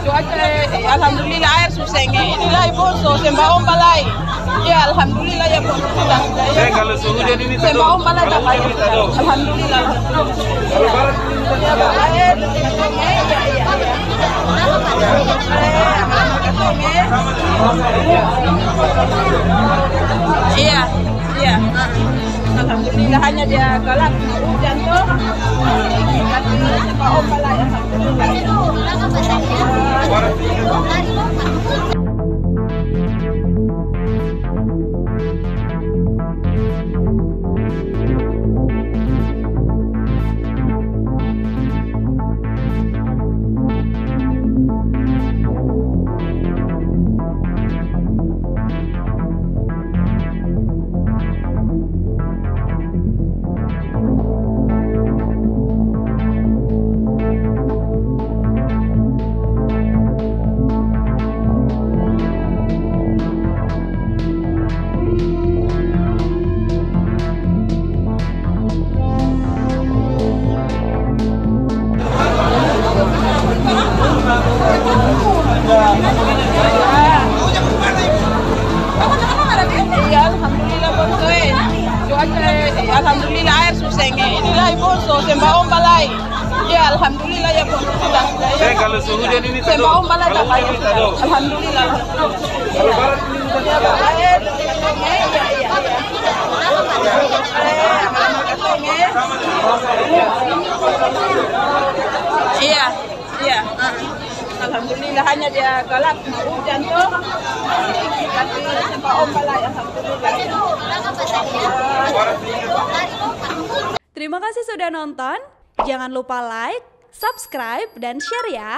cuaca alhamdulillah air susenge inilah boso semba om balai ya alhamdulillah ya boso Kalau suhu dia ini semba om balai alhamdulillah iya iya alhamdulillah hanya dia galak hujan tuh semba om balai alhamdulillah. Alhamdulillah air susenge inilah boso semba om balai ya alhamdulillah ya boso kalau suhu dia ini semba om balai alhamdulillah iya iya alhamdulillah hanya dia galak hujan tuh semba om balai alhamdulillah. Terima kasih sudah nonton. Jangan lupa like, subscribe, dan share ya.